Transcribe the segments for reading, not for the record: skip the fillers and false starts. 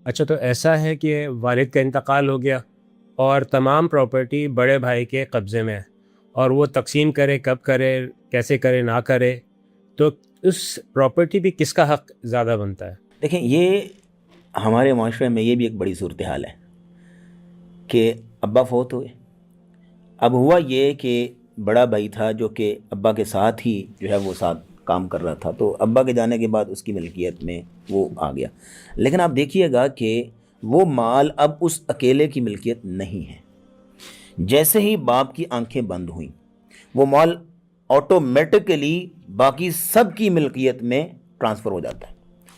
اچھا، تو ایسا ہے کہ والد کا انتقال ہو گیا اور تمام پراپرٹی بڑے بھائی کے قبضے میں ہے، اور وہ تقسیم کرے، کب کرے، کیسے کرے، نہ کرے، تو اس پراپرٹی پہ کس کا حق زیادہ بنتا ہے؟ دیکھیں، یہ ہمارے معاشرے میں یہ بھی ایک بڑی صورتحال ہے کہ ابا فوت ہوئے. اب ہوا یہ کہ بڑا بھائی تھا جو کہ ابا کے ساتھ ہی جو ہے وہ ساتھ کام کر رہا تھا، تو ابا کے جانے کے بعد اس کی ملکیت میں وہ آ گیا. لیکن آپ دیکھیے گا کہ وہ مال اب اس اکیلے کی ملکیت نہیں ہے. جیسے ہی باپ کی آنکھیں بند ہوئیں، وہ مال آٹومیٹکلی باقی سب کی ملکیت میں ٹرانسفر ہو جاتا ہے،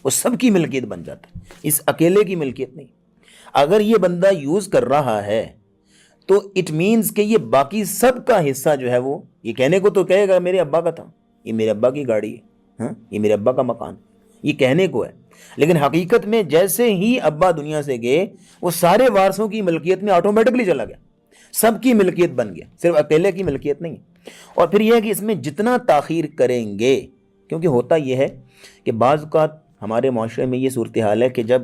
وہ سب کی ملکیت بن جاتا ہے، اس اکیلے کی ملکیت نہیں. اگر یہ بندہ یوز کر رہا ہے تو اٹ مینز کہ یہ باقی سب کا حصہ جو ہے وہ، یہ کہنے کو تو کہے گا میرے ابا کا تھا، یہ میرے ابا کی گاڑی ہے، ہاں یہ میرے ابا کا مکان، یہ کہنے کو ہے. لیکن حقیقت میں جیسے ہی ابا دنیا سے گئے، وہ سارے وارثوں کی ملکیت میں آٹومیٹکلی چلا گیا، سب کی ملکیت بن گیا، صرف اکیلے کی ملکیت نہیں. اور پھر یہ ہے کہ اس میں جتنا تاخیر کریں گے، کیونکہ ہوتا یہ ہے کہ بعض اوقات ہمارے معاشرے میں یہ صورتحال ہے کہ جب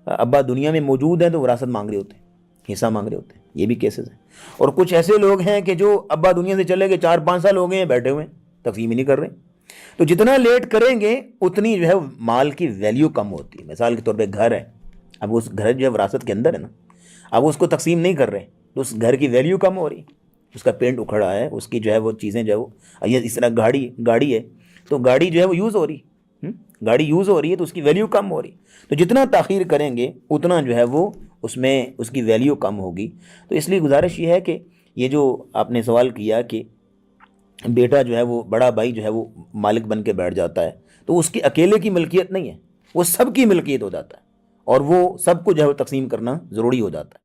ابا دنیا میں موجود ہیں تو وراثت مانگ رہے ہوتے ہیں، حصہ مانگ رہے ہوتے ہیں، یہ بھی کیسز ہیں. اور کچھ ایسے لوگ ہیں کہ جو ابا دنیا سے چلے گئے 4-5 سال ہو گئے ہیں، بیٹھے ہوئے ہیں، تقسیم ہی نہیں کر رہے. تو جتنا لیٹ کریں گے اتنی جو ہے مال کی ویلیو کم ہوتی ہے. مثال کے طور پہ گھر ہے، اب اس گھر جو ہے وراثت کے اندر ہے نا، اب اس کو تقسیم نہیں کر رہے تو اس گھر کی ویلیو کم ہو رہی، اس کا پینٹ اکھڑا ہے، اس کی جو ہے وہ چیزیں جو ہے وہ، یہ اس طرح گاڑی ہے تو گاڑی جو ہے وہ یوز ہو رہی، گاڑی یوز ہو رہی ہے تو اس کی ویلیو کم ہو رہی. تو جتنا تاخیر کریں گے اتنا جو ہے وہ اس میں اس کی ویلیو کم ہوگی. تو اس لیے گزارش یہ ہے کہ یہ جو آپ نے سوال کیا کہ بیٹا جو ہے وہ، بڑا بھائی جو ہے وہ مالک بن کے بیٹھ جاتا ہے، تو اس کی اکیلے کی ملکیت نہیں ہے، وہ سب کی ملکیت ہو جاتا ہے، اور وہ سب کو جو ہے وہ تقسیم کرنا ضروری ہو جاتا ہے.